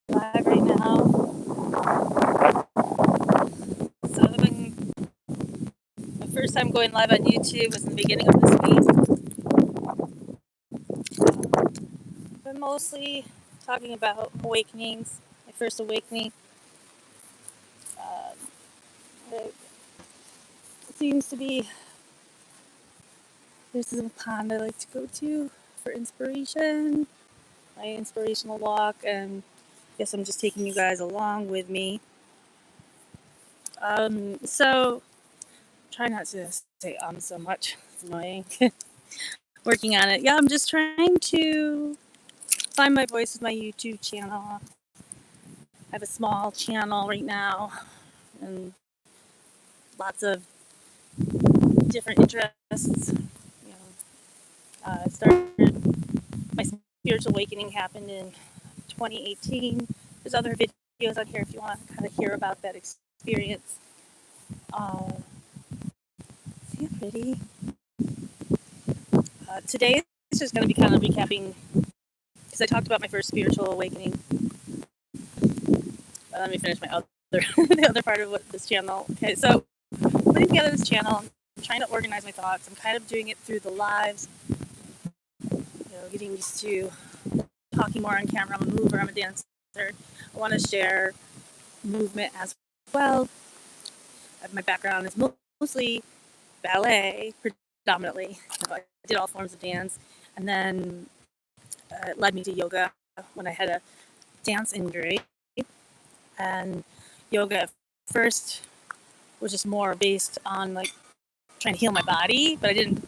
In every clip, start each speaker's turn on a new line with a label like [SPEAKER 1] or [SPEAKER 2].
[SPEAKER 1] live right now. So the first time going live on YouTube was in the beginning of this week. But mostly talking about awakenings, my first awakening. Um, it seems to be this is a pond I like to go to for inspiration, my inspirational walk, and I guess I'm just taking you guys along with me. So try not to say so much. It's annoying. Working on it. Yeah, I'm just trying to find my voice with my YouTube channel. I have a small channel right now and lots of different interests. Started my spiritual awakening happened in 2018. There's other videos on here if you want to kind of hear about that experience. Uh, See how pretty? Today is just going to be kind of recapping because I talked about my first spiritual awakening. Let me finish my other the other part of what this channel. Okay, so putting together this channel, I'm trying to organize my thoughts. I'm kind of doing it through the lives. Getting used to talking more on camera. I'm a mover. I'm a dancer. I want to share movement as well. My background is mostly ballet, predominantly. I did all forms of dance, and then it led me to yoga when I had a dance injury. And yoga at first was just more based on like trying to heal my body, but I didn't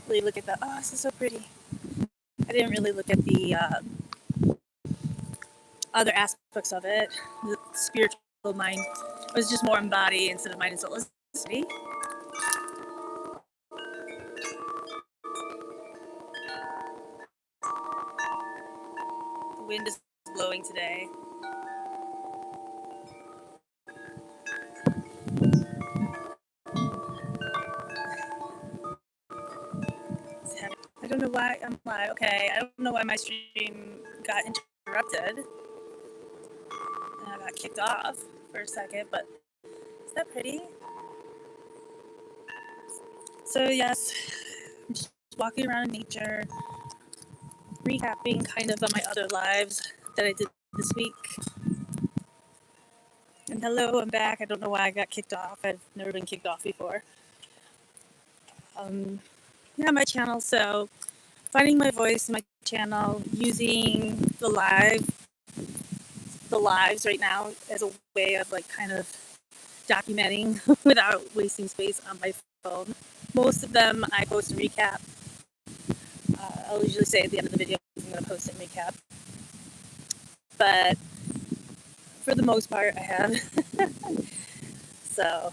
[SPEAKER 1] really look at the this is so pretty. I didn't really look at the other aspects of it, the spiritual mind. It was just more in body instead of mind and soul. The wind is blowing today. I don't know why I'm live. Okay, I don't know why my stream got interrupted. And I got kicked off for a second, but is that pretty? So yes, I'm just walking around in nature, recapping kind of on my other lives that I did this week. And hello, I'm back. I don't know why I got kicked off. I've never been kicked off before. My channel. So finding my voice in my channel, using the lives right now as a way of like kind of documenting without wasting space on my phone. Most of them I post a recap. I'll usually say at the end of the video I'm going to post a recap. But for the most part, I have. So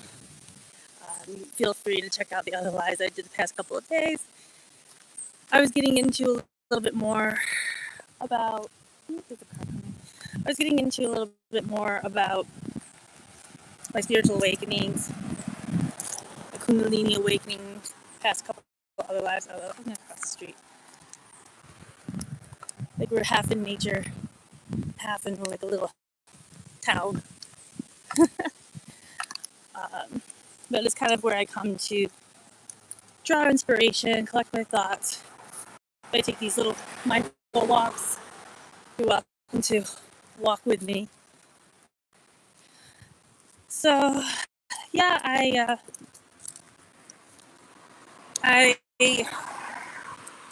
[SPEAKER 1] feel free to check out the other lives I did the past couple of days. I was getting into a little bit more about. I was getting into a little bit more about my spiritual awakenings, the Kundalini awakening, past couple of other lives. I'm going to cross the street. Like we're half in nature, half in like a little town. But it's kind of where I come to draw inspiration, collect my thoughts. I take these little mindful walks. You're welcome to walk with me. So, yeah, I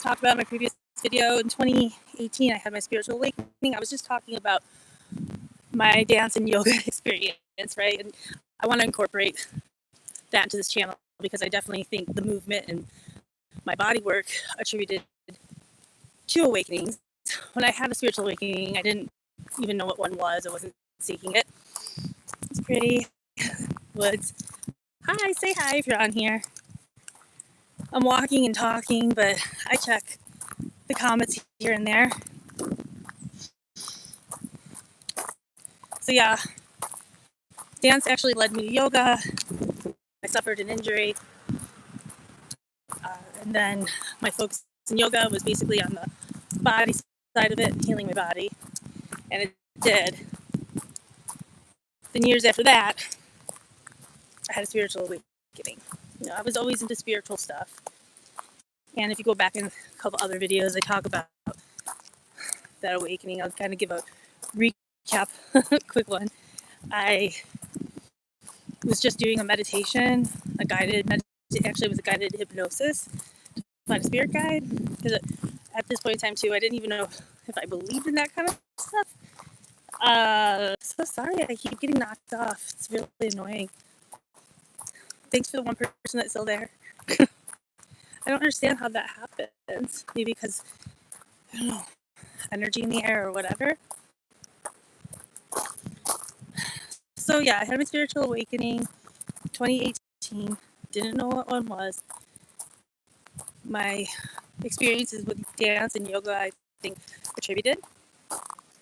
[SPEAKER 1] talked about my previous video in 2018. I had my spiritual awakening. I was just talking about my dance and yoga experience, right? And I want to incorporate that into this channel because I definitely think the movement and my body work attributed to awakenings. When I had a spiritual awakening, I didn't even know what one was. I wasn't seeking it. It's pretty. Woods. Hi, say hi if you're on here. I'm walking and talking, but I check the comments here and there. So yeah, dance actually led me to yoga. I suffered an injury. And then my focus in yoga was basically on the body side of it, healing my body. And did, then years after that, I had a spiritual awakening. I was always into spiritual stuff. And if you go back in a couple other videos, I talk about that awakening. I'll kind of give a recap, quick one. I was just doing a meditation, actually it was a guided hypnosis to find a spirit guide. Because at this point in time too, I didn't even know if I believed in that kind of stuff. So sorry, I keep getting knocked off. It's really annoying. Thanks for the one person that's still there. I don't understand how that happens. Maybe because, I don't know, energy in the air or whatever. So yeah, I had my spiritual awakening 2018. Didn't know what one was. My experiences with dance and yoga, I think, attributed.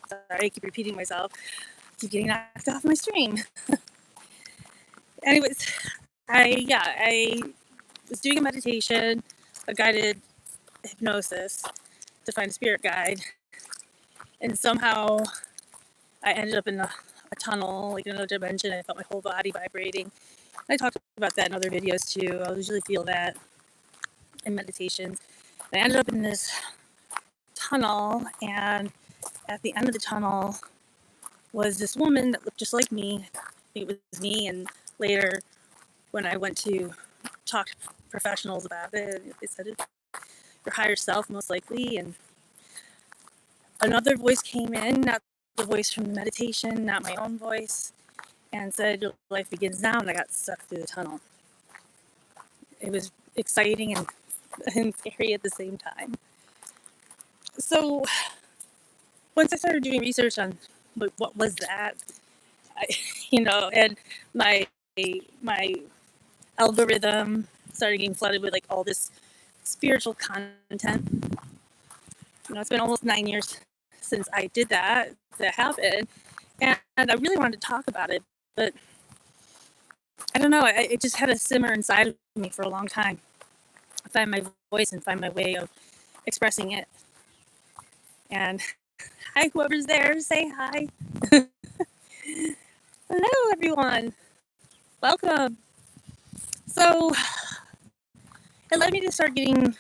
[SPEAKER 1] Sorry, I keep repeating myself. I keep getting knocked off my stream. Anyways, I was doing a meditation, a guided hypnosis to find a spirit guide, and somehow I ended up in a tunnel, like in another dimension. I felt my whole body vibrating. I talked about that in other videos too. I usually feel that in meditations. And I ended up in this tunnel, and at the end of the tunnel was this woman that looked just like me. I think it was me, and later when I went to talk to professionals about it, they said it's your higher self most likely. And another voice came in, not the voice from the meditation, not my own voice, and said your life begins now. And I got sucked through the tunnel. It was exciting and scary at the same time. So once I started doing research on what was that, I, and my algorithm started getting flooded with like all this spiritual content. It's been almost 9 years since I did that happened, and I really wanted to talk about it, but I don't know. It just had a simmer inside of me for a long time. Find my voice and find my way of expressing it. And hi, whoever's there, say hi. Hello, everyone. Welcome. So it led me to start getting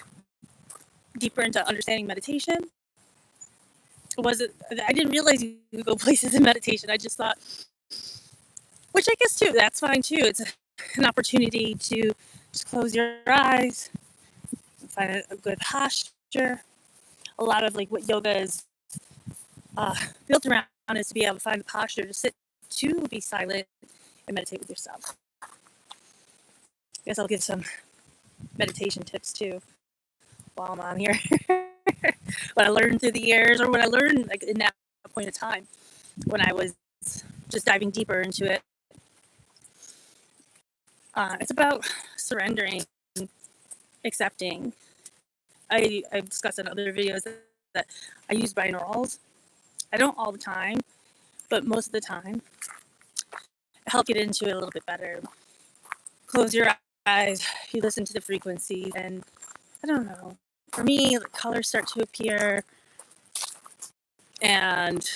[SPEAKER 1] deeper into understanding meditation. I didn't realize you could go places in meditation. I just thought, which I guess too, that's fine too. It's an opportunity to just close your eyes, find a good posture. A lot of like what yoga is built around is to be able to find the posture to sit, to be silent, and meditate with yourself. I guess I'll give some meditation tips too while I'm on here. What I learned through the years, or what I learned like in that point of time when I was just diving deeper into it. It's about surrendering, accepting. I've discussed in other videos that I use binaurals. I don't all the time, but most of the time. Help get into it a little bit better. Close your eyes, you listen to the frequencies, and I don't know. For me, the colors start to appear, and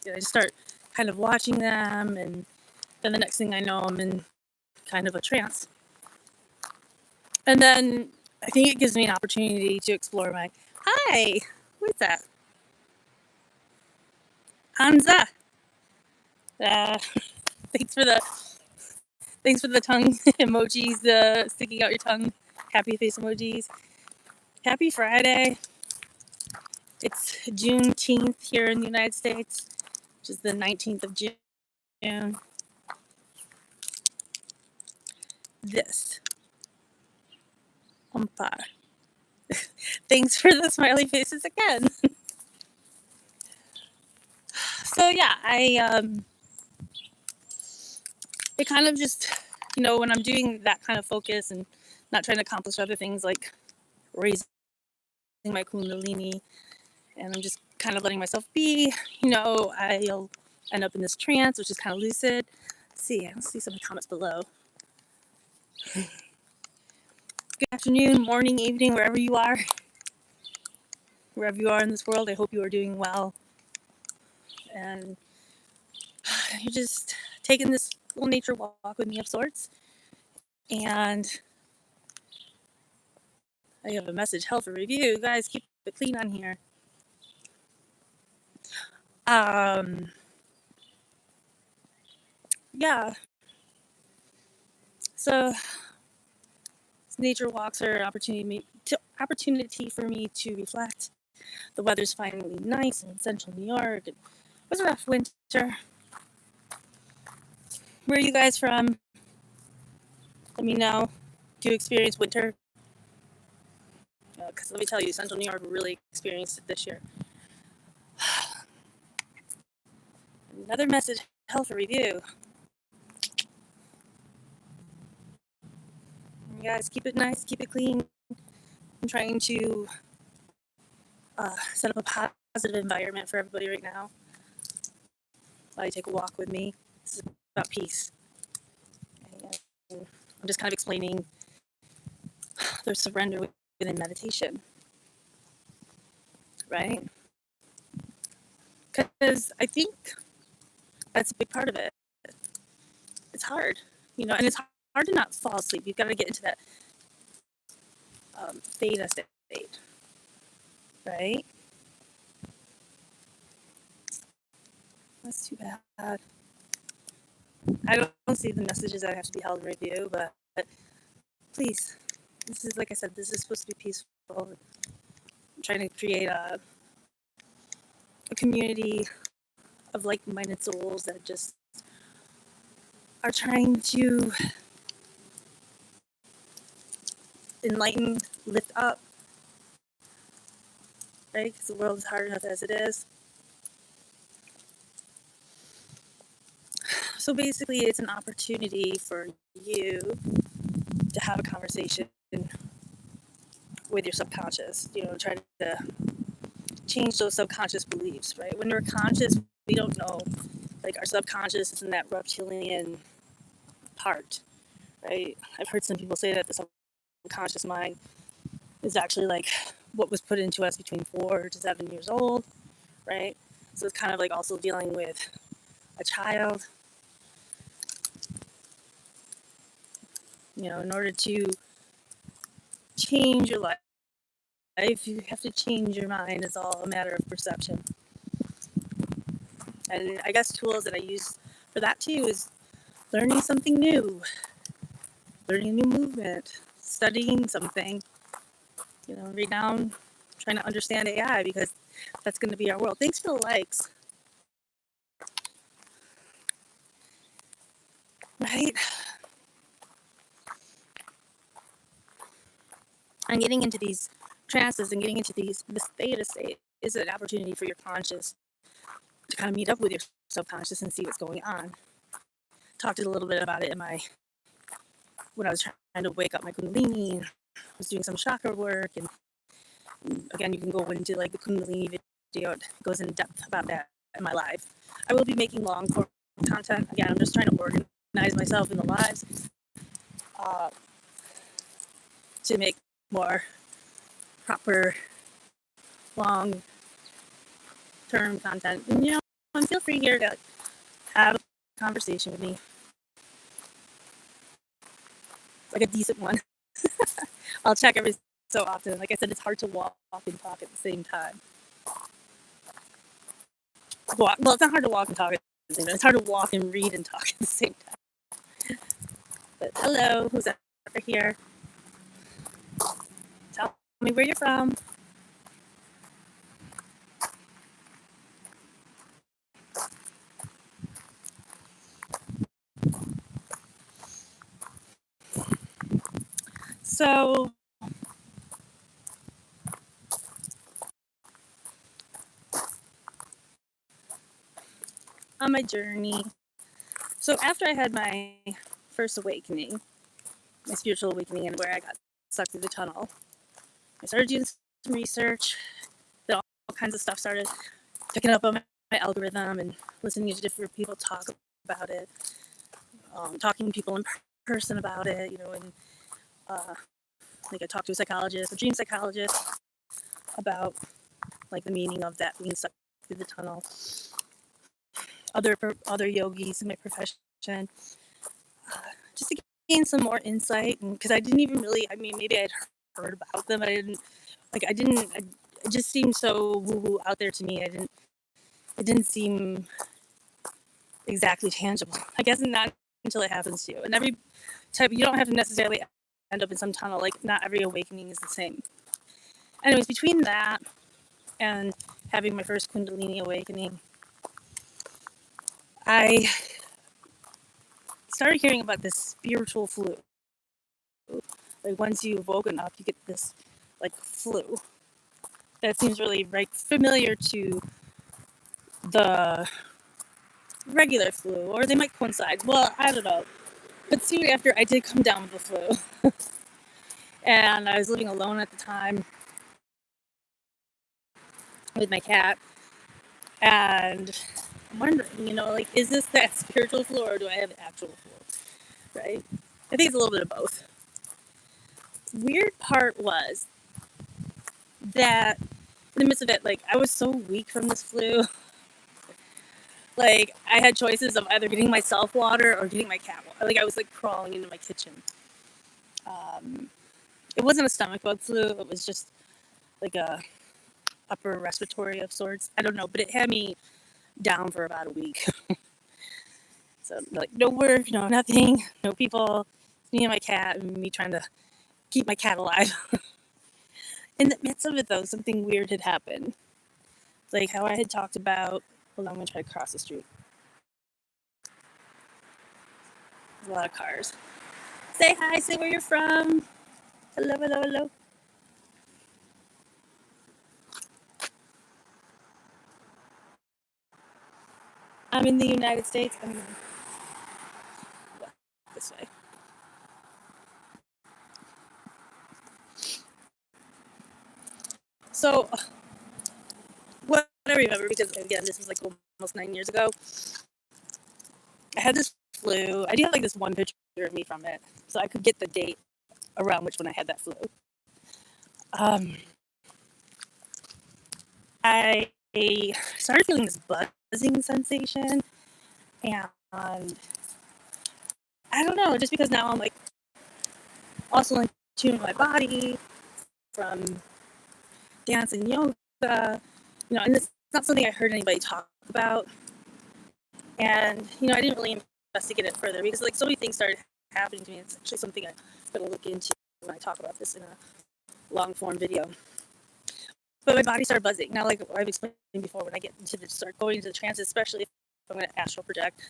[SPEAKER 1] I just start kind of watching them, and then the next thing I know, I'm in kind of a trance. And then I think it gives me an opportunity to explore my, hi, who is that? Hansa. Uh, thanks for the tongue emojis, sticking out your tongue, happy face emojis. Happy Friday. It's Juneteenth here in the United States, which is the 19th of June. This. Umpire. Thanks for the smiley faces again. So yeah, it kind of just, when I'm doing that kind of focus and not trying to accomplish other things like raising my kundalini, and I'm just kind of letting myself be, I'll end up in this trance, which is kind of lucid. Let's see some of the comments below. Good afternoon, morning, evening, wherever you are. Wherever you are in this world, I hope you are doing well. And you're just taking this little nature walk with me of sorts. And I have a message, health review. Guys, keep it clean on here. Yeah. So nature walks are an opportunity for me to reflect. The weather's finally nice in central New York. It was a rough winter. Where are you guys from? Let me know. Do you experience winter? Because let me tell you, central New York really experienced it this year. Another message, health review. You guys keep it nice, keep it clean. I'm trying to set up a positive environment for everybody right now. While you take a walk with me. This is about peace. And I'm just kind of explaining the surrender within meditation, right? Because I think that's a big part of it. It's hard, and it's hard to not fall asleep. You've got to get into that theta state, right? That's too bad. I don't see the messages that have to be held in review, but please, this is, like I said, this is supposed to be peaceful. I'm trying to create a community of like-minded souls that just are trying to enlighten, lift up, right? Because the world is hard enough as it is. So basically, it's an opportunity for you to have a conversation with your subconscious, try to change those subconscious beliefs, right? When we're conscious, we don't know, like our subconscious is in that reptilian part, right? I've heard some people say that the subconscious mind is actually like what was put into us between 4 to 7 years old, right? So it's kind of like also dealing with a child. In order to change your life, you have to change your mind. It's all a matter of perception. And I guess tools that I use for that too is learning something new, learning a new movement, studying something, right now I'm trying to understand AI because that's going to be our world. Thanks for the likes. Right? And getting into these trances and getting into this theta state is an opportunity for your conscious to kind of meet up with your subconscious and see what's going on. Talked a little bit about it when I was trying to wake up my Kundalini. I was doing some chakra work, and again, you can go into like the Kundalini video. It goes in depth about that in my live. I will be making long form content. Again, I'm just trying to organize myself in the lives to make more proper long term content. And feel free here to have a conversation with me, like a decent one. I'll check every so often. Like I said, it's hard to walk and talk at the same time. Well, it's not hard to walk and talk at the same time. It's hard to walk and read and talk at the same time. But hello, who's over here? Tell me where you're from. So, on my journey, so after I had my first awakening, my spiritual awakening, and where I got sucked through the tunnel, I started doing some research. Then all kinds of stuff started picking up on my algorithm and listening to different people talk about it, talking to people in person about it, and like I talked to a psychologist, a dream psychologist, about like the meaning of that being stuck through the tunnel. other yogis in my profession, just to gain some more insight. Because I didn't even really, I mean, maybe I'd heard about them, but I didn't, it just seemed so woo woo out there to me. It didn't seem exactly tangible. I guess not until it happens to you. And every type, you don't have to necessarily end up in some tunnel. Like, not every awakening is the same. Anyways, between that and having my first Kundalini awakening, I started hearing about this spiritual flu. Like, once you've woken up, you get this like flu that seems really like familiar to the regular flu, or they might coincide. Well, I don't know. But soon after, I did come down with the flu, and I was living alone at the time with my cat, and I'm wondering, like, is this that spiritual flu, or do I have actual flu? Right? I think it's a little bit of both. Weird part was that in the midst of it, like, I was so weak from this flu. Like, I had choices of either getting myself water or getting my cat water. Like, I was like crawling into my kitchen. It wasn't a stomach bug flu. It was just like a upper respiratory of sorts. I don't know, but it had me down for about a week. So, like, no work, no nothing, no people, me and my cat, and me trying to keep my cat alive. In the midst of it, though, something weird had happened. Like how I had talked about. Hold on, I'm going to try to cross the street. There's a lot of cars. Say hi, say where you're from. Hello, hello, hello. I'm in the United States. I'm this way. So, what I remember, because again, this was like almost 9 years ago, I had this flu. I do have like this one picture of me from it, so I could get the date around which when I had that flu. Um, I started feeling this buzzing sensation, and I don't know, just because now I'm like also in tune with my body from dance and yoga, and it's not something I heard anybody talk about. And, I didn't really investigate it further because, like, so many things started happening to me. It's actually something I'm going to look into when I talk about this in a long form video. But my body started buzzing. Now, like I've explained before, when I get start going into the trance, especially if I'm going to astral project,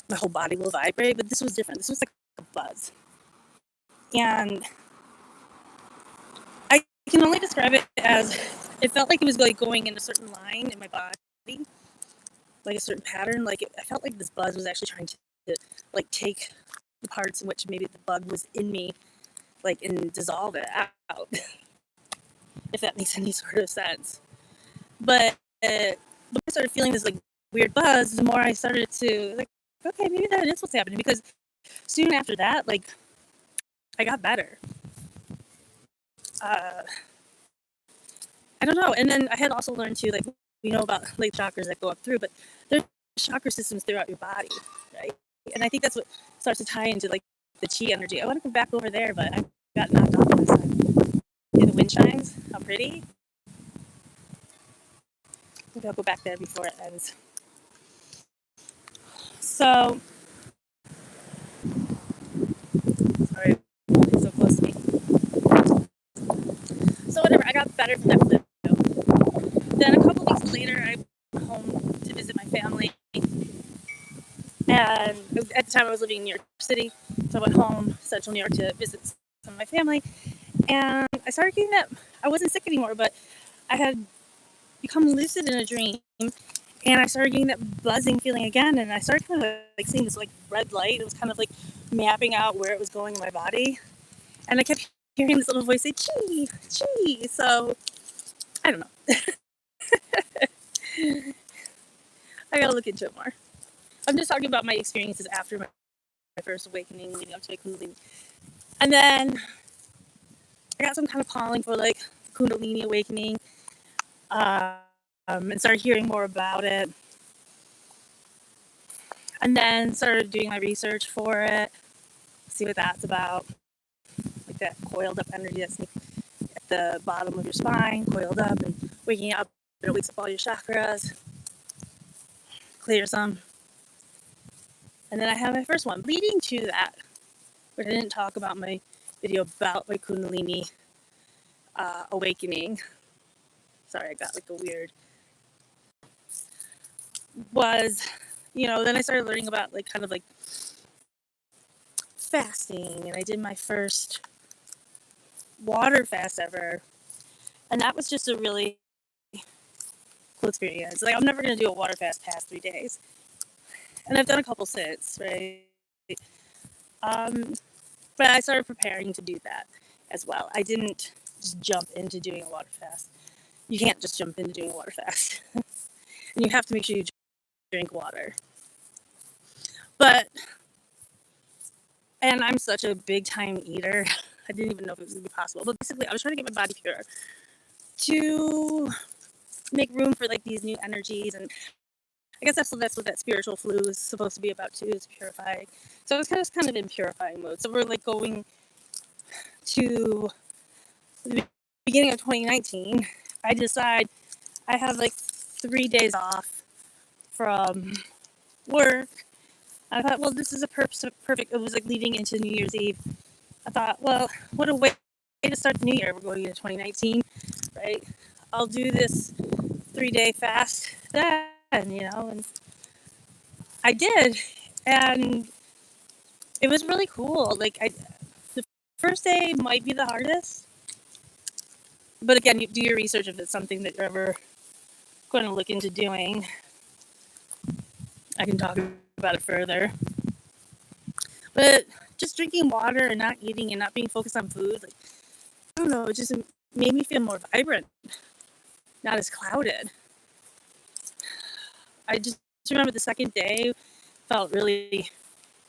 [SPEAKER 1] my whole body will vibrate. But this was different. This was like a buzz. And I can only describe it as it felt like it was like going in a certain line in my body, like a certain pattern. Like I felt like this buzz was actually trying to like take the parts in which maybe the bug was in me, like, and dissolve it out, if that makes any sort of sense. But the more I started feeling this like weird buzz, the more I started to like, okay, maybe that is what's happening. Because soon after that, like, I got better. Uh, I don't know. And then I had also learned to, like, we know about like chakras that go up through, but there's chakra systems throughout your body, right? And I think that's what starts to tie into like the chi energy. I want to go back over there, but I got knocked off this side. See the wind chimes? How pretty. Maybe I'll go back there before it ends. So, sorry, it's so close to me. So whatever, I got better from that flu. Then a couple weeks later, I went home to visit my family. And at the time, I was living in New York City. So I went home, Central New York, to visit some of my family. And I started getting that, I wasn't sick anymore, but I had become lucid in a dream. And I started getting that buzzing feeling again. And I started kind of like seeing this like red light. It was kind of like mapping out where it was going in my body. And I kept hearing this little voice say, "Chi, chi." So I don't know. I gotta look into it more. I'm just talking about my experiences after my first awakening, leading up to my Kundalini. And then I got some kind of calling for like Kundalini awakening, and started hearing more about it. And then started doing my research for it, see what that's about. Like that coiled up energy that's at the bottom of your spine, coiled up and waking up, and it wakes up all your chakras, clears them. And then I have my first one. Leading to that, but I didn't talk about my video about my Kundalini awakening. Sorry, I got like a weird. Was, then I started learning about like kind of like fasting, and I did my first water fast ever. And that was just a really cool experience. Like, I'm never going to do a water fast past 3 days. And I've done a couple since, right? But I started preparing to do that as well. I didn't just jump into doing a water fast. You can't just jump into doing a water fast. And you have to make sure you drink water. And I'm such a big time eater. I didn't even know if it was going to be possible. But basically, I was trying to get my body pure to make room for like these new energies. And I guess that's what that spiritual flu is supposed to be about too, is purifying. So I was kind of in purifying mode. So we're like going to the beginning of 2019. I decide I have like 3 days off from work. I thought, well, this is a perfect. It was like leading into New Year's Eve. I thought, well, what a way to start the new year. We're going into 2019, right? I'll do this 3-day fast then, and I did, and it was really cool. Like, the first day might be the hardest, but again, you do your research if it's something that you're ever going to look into doing. I can talk about it further. But just drinking water and not eating and not being focused on food, like, I don't know, it just made me feel more vibrant, not as clouded. I just remember the second day felt really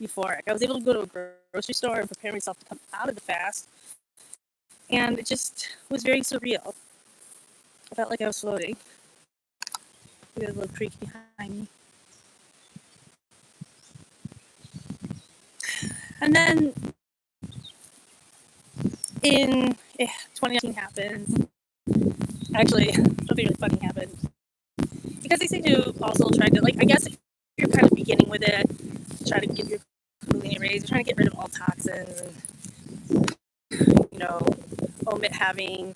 [SPEAKER 1] euphoric. I was able to go to a grocery store and prepare myself to come out of the fast, and it just was very surreal. I felt like I was floating. There's a little creek behind me. And then in 2019 happens. Actually, something really funny happened. Because they seem to also try to, like, I guess if you're kind of beginning with it, try to get your Kundalini raised, you're trying to get rid of all toxins and, omit having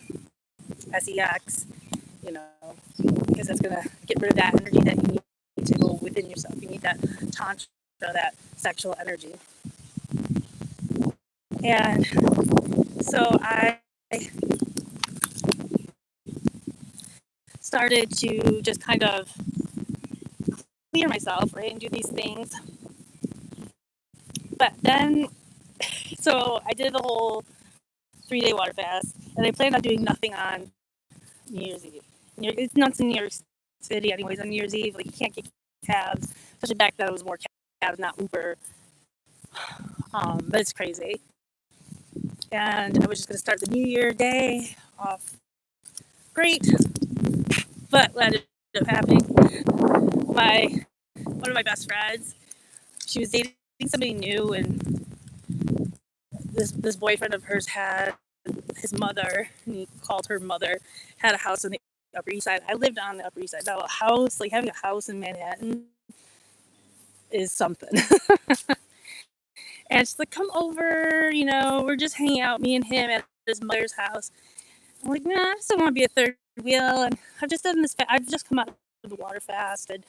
[SPEAKER 1] sex, because that's going to get rid of that energy that you need to go within yourself. You need that tantra, that sexual energy. And so I started to just kind of clear myself, right, and do these things. But then, so I did the whole 3-day water fast, and I planned on doing nothing on New Year's Eve. It's nuts in New York City, anyways. On New Year's Eve, like, you can't get cabs, especially back then. It was more cabs, not Uber. But it's crazy. And I was just gonna start the New Year day off great. But what ended up happening, one of my best friends, she was dating somebody new, and this boyfriend of hers had his mother, and he called her mother, had a house on the Upper East Side. I lived on the Upper East Side. Now, having a house in Manhattan is something. And she's like, come over, we're just hanging out, me and him, at his mother's house. I'm like, nah, I just don't want to be a third wheel, and I've just come out of the water fast, and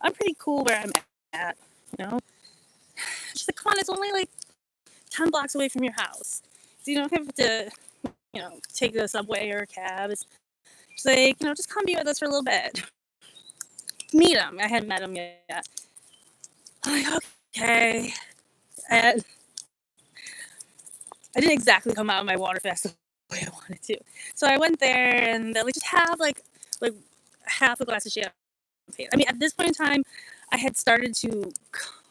[SPEAKER 1] I'm pretty cool where I'm at, She's like, come on, it's only like 10 blocks away from your house. So you don't have to, take the subway or a cab. She's like, just come be with us for a little bit. Meet him. I hadn't met him yet. I'm like, okay. And I didn't exactly come out of my water fast the way I wanted to. So I went there, and they just have like half a glass of champagne. I mean, at this point in time, I had started to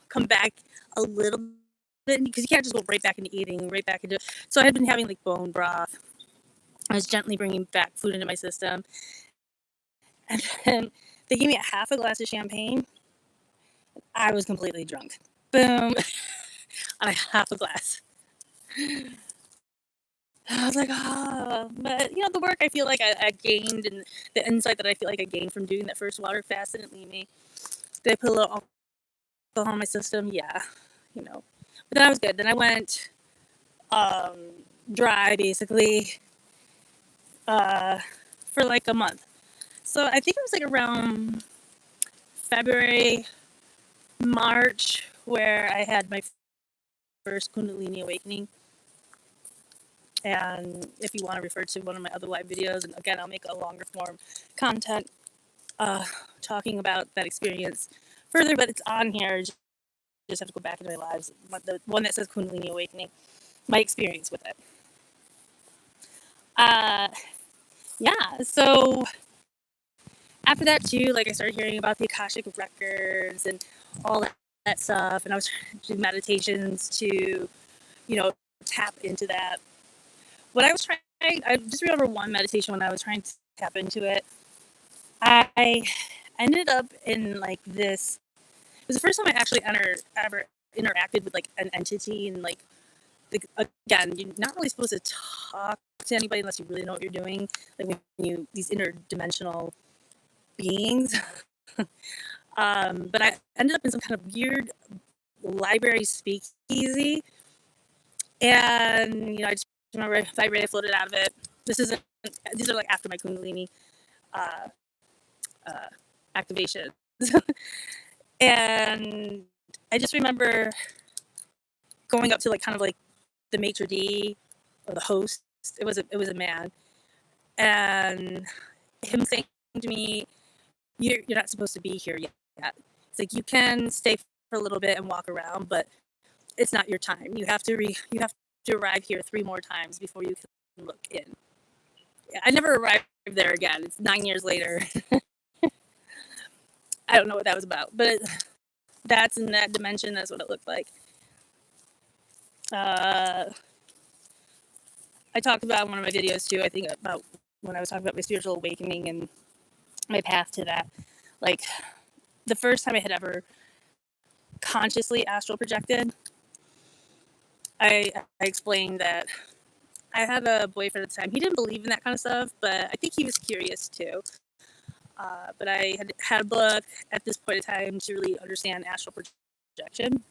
[SPEAKER 1] come back a little bit, because you can't just go right back into eating, right back into. So I had been having like bone broth. I was gently bringing back food into my system, and then they gave me a half a glass of champagne. I was completely drunk. Boom, on a half a glass. I was like, oh, but the work I feel like I gained and the insight that I feel like I gained from doing that first water fast didn't leave me. Did I put a little alcohol in my system? Yeah, you know. But then I was good. Then I went um, dry basically uh, for like a month. So I think it was like around February, March where I had my first Kundalini awakening. And if you want to refer to one of my other live videos, and again, I'll make a longer form content uh, talking about that experience further, but it's on here. You just have to go back into my lives. The one that says Kundalini Awakening, my experience with it. Uh, yeah, so after that, too, like I started hearing about the Akashic records and all that stuff, and I was doing meditations to, tap into that. What I was trying, I just remember one meditation when I was trying to tap into it. I ended up in like this. It was the first time I actually ever interacted with like an entity and like again, you're not really supposed to talk to anybody unless you really know what you're doing. Like when these interdimensional beings. But I ended up in some kind of weird library speakeasy, and I just remember I vibrated, floated out of it. These are like after my Kundalini uh, uh, activation. And I just remember going up to like kind of like the maitre d or the host. It was a man, and him saying to me, "You're not supposed to be here yet." It's like you can stay for a little bit and walk around, but it's not your time. You have to arrive here 3 more times before you can look in. Yeah, I never arrived there again. It's 9 years later. I don't know what that was about, but that's in that dimension. That's what it looked like. Uh, I talked about in one of my videos too. I think about when I was talking about my spiritual awakening and my path to that. Like the first time I had ever consciously astral projected, I explained that I had a boyfriend at the time. He didn't believe in that kind of stuff, but I think he was curious too. But I had a book at this point in time to really understand astral projection.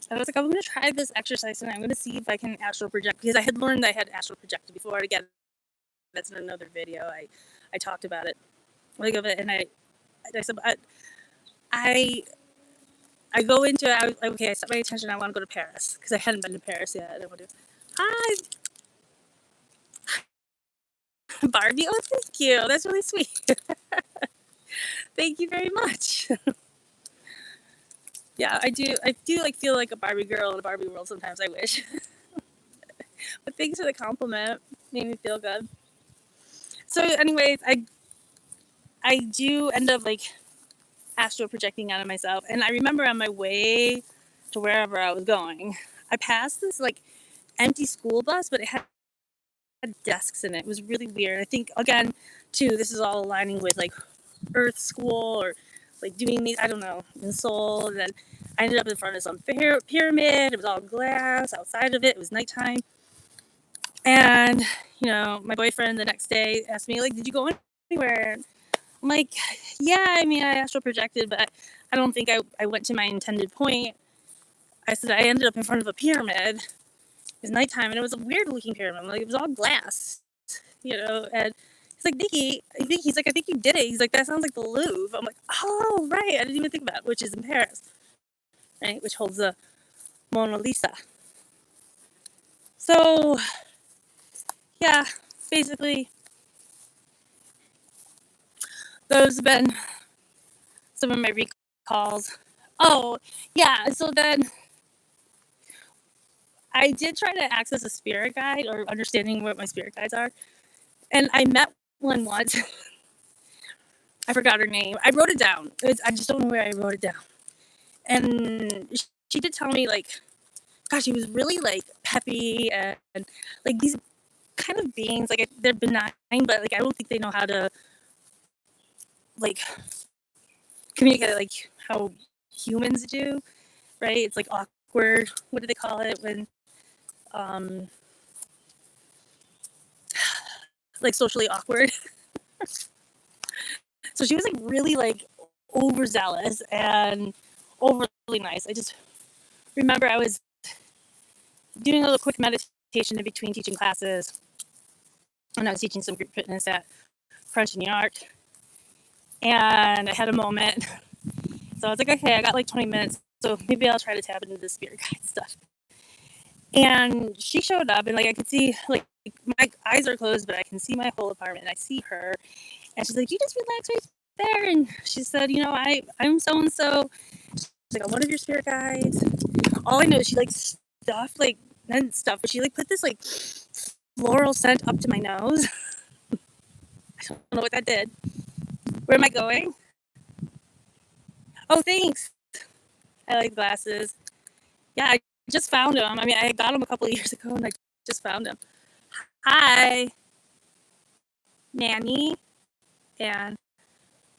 [SPEAKER 1] And I was like, I'm going to try this exercise and I'm going to see if I can astral project, because I had learned I had astral projected before. Again, that's in another video. I talked about it. Like of it, and I said I go into it. I set my attention. I want to go to Paris because I hadn't been to Paris yet. I want to. Hi, Barbie. Oh, thank you. That's really sweet. Thank you very much. Yeah, I do. I do like feel like a Barbie girl in a Barbie world sometimes. I wish. But thanks for the compliment. Made me feel good. So, anyways, I do end up like astral projecting out of myself, and I remember on my way to wherever I was going, I passed this like empty school bus, but it had desks in it. It was really weird. I think again, too, this is all aligning with like Earth School or like doing these. I don't know in Seoul. And then I ended up in front of some pyramid. It was all glass. Outside of it, it was nighttime. And my boyfriend the next day asked me like, "Did you go anywhere?" I'm like, "Yeah, I mean, I astral projected, but I don't think I went to my intended point." I said I ended up in front of a pyramid. It was nighttime, and it was a weird looking pyramid. Like it was all glass, And he's like, "Nikki," he's like, "I think you did it." He's like, "That sounds like the Louvre." I'm like, "Oh, right. I didn't even think about it," which is in Paris, right? Which holds the Mona Lisa. So yeah, basically, those have been some of my recalls. Oh yeah, so then I did try to access a spirit guide or understanding what my spirit guides are, and I met one once. I forgot her name. I wrote it down. I just don't know where I wrote it down. And she did tell me like, gosh, she was really like peppy and like these kind of beings. Like they're benign, but like I don't think they know how to like communicate like how humans do, right? It's like awkward. What do they call it when, um, like socially awkward? So she was like really like overzealous and overly nice. I just remember I was doing a little quick meditation in between teaching classes, and I was teaching some group fitness at Crunch New York, and I had a moment. So I was like, okay, I got like 20 minutes, so maybe I'll try to tap into the spirit guide stuff. And she showed up, and like I could see, like my eyes are closed, but I can see my whole apartment. And I see her, and she's like, "You just relax right there." And she said, "You know, I'm so and so." She's like, "I'm one of your spirit guides." All I know is she like stuffed like not stuff, but she like put this like floral scent up to my nose. I don't know what that did. Where am I going? Oh, thanks. I like glasses. Yeah, I just found them. I mean, I got them a couple of years ago, and I just found them. Hi, Manny and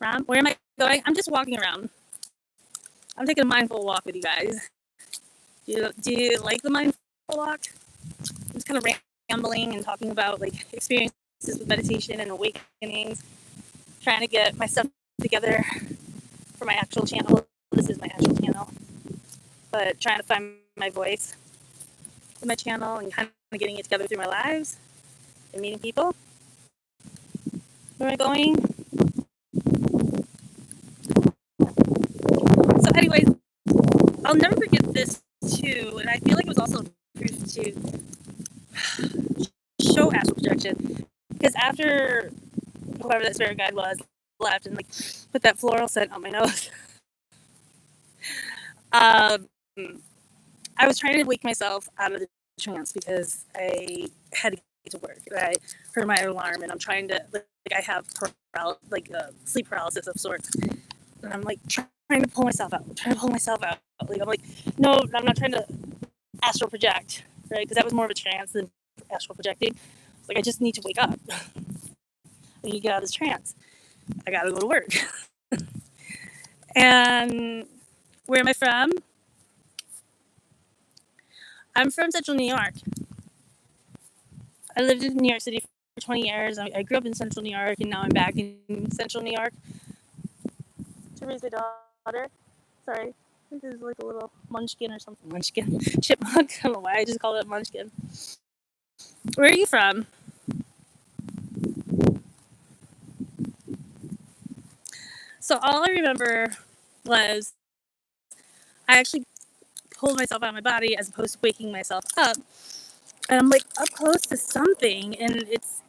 [SPEAKER 1] Ram. Where am I going? I'm just walking around. I'm taking a mindful walk with you guys. Do you like the mindful walk? I'm just kind of rambling and talking about like experiences with meditation and awakenings, trying to get my stuff together for my actual channel. This is my actual channel, but trying to find my voice in my channel and kind of getting it together through my lives and meeting people. Where am I going? So, anyways, I'll never forget this too, and I feel like it was also proof to show astral projection because after whoever that spirit guide was left and like put that floral scent on my nose, um, I was trying to wake myself out of the trance because I had to get to work. I heard my alarm, and I'm trying to like I have sleep paralysis of sorts, and I'm like trying to pull myself out, Like I'm like, no, I'm not trying to astral project, right? Because that was more of a trance than astral projecting. Like I just need to wake up. I need to get out of this trance. I gotta go to work. And where am I from? I'm from Central New York. I lived in New York City for 20 years. I grew up in Central New York, and now I'm back in Central New York to raise my daughter. Sorry, I think this is like a little munchkin or something. Munchkin. Chipmunk. I don't know why I just called it munchkin. Where are you from? So all I remember was I actually pulled myself out of my body as opposed to waking myself up. And I'm like up close to something, and it's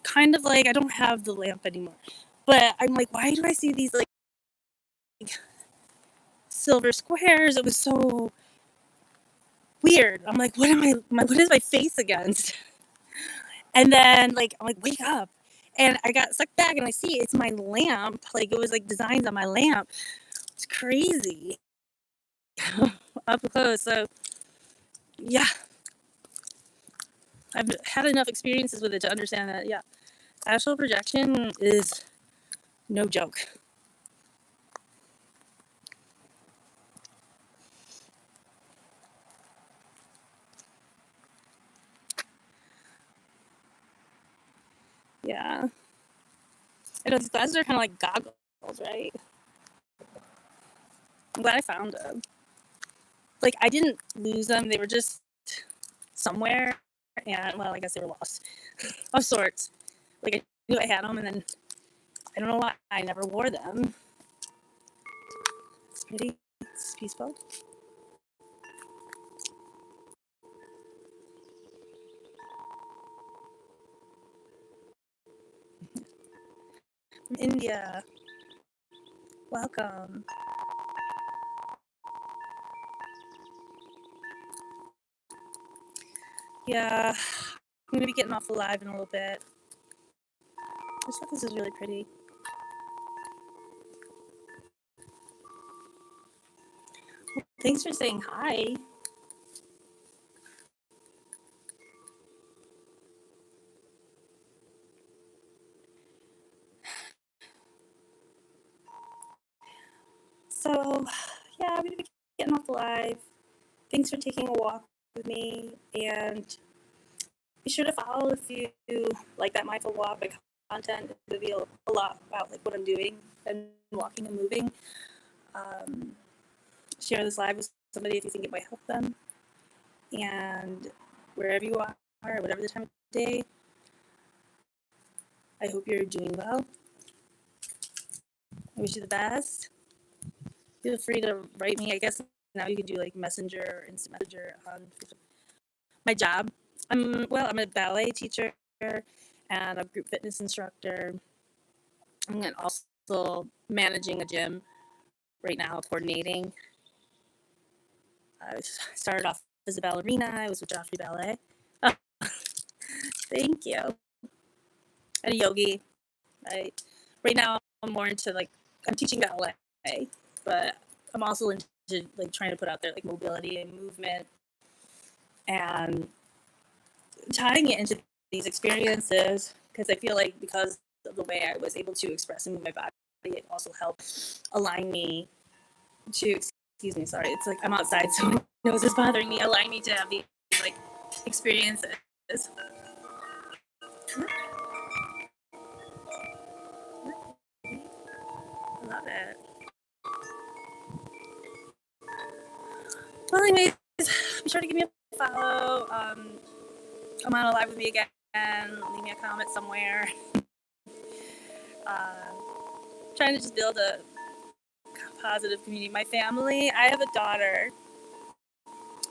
[SPEAKER 1] kind of like I don't have the lamp anymore. But I'm like, why do I see these like silver squares? It was so weird. I'm like, what is my face against? And then like I'm like, wake up. And I got sucked back, and I see it's my lamp. Like it was like designs on my lamp. It's crazy. Up close. So yeah, I've had enough experiences with it to understand that yeah, astral projection is no joke. Yeah. I know these glasses are kind of like goggles, right? I'm glad I found them. Like I didn't lose them; they were just somewhere, and well, I guess they were lost of sorts. Like I knew I had them, and then I don't know why I never wore them. It's pretty. It's peaceful. From India. Welcome. Yeah, I'm gonna be getting off the live in a little bit. I just thought this is really pretty. Thanks for saying hi. So, yeah, live. Thanks for taking a walk with me, and be sure to follow if you like that mindful walk. My content reveal a lot about like what I'm doing and walking and moving. Share this live with somebody if you think it might help them. And wherever you are, whatever the time of day, I hope you're doing well. I wish you the best. Feel free to write me. I guess now you can do like Messenger or Instant Messenger on Facebook. My job. I'm a ballet teacher and a group fitness instructor. I'm also managing a gym right now, coordinating. I started off as a ballerina. I was with Joffrey Ballet. Oh, thank you. And a yogi. Right now I'm more into like I'm teaching ballet, but I'm also into like trying to put out there like mobility and movement and tying it into these experiences because I feel like because of the way I was able to express and move my body, it also helped align me to, excuse me, sorry, it's like I'm outside, so my nose is bothering me, align me to have these like experiences. I love it. Well, anyways, be sure to give me a follow. Come on live with me again. Leave me a comment somewhere. Trying to just build a positive community. My family, I have a daughter.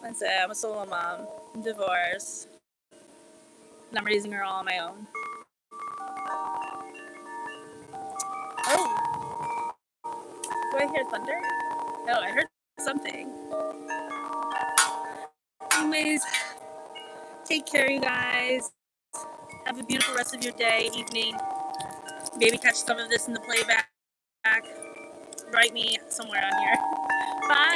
[SPEAKER 1] That's it. I'm a solo mom. I'm divorced. And I'm raising her all on my own. Oh, do I hear thunder? No, I heard something. Anyways, take care, you guys. Have a beautiful rest of your day, evening. Maybe catch some of this in the playback. Write me somewhere on here. Bye.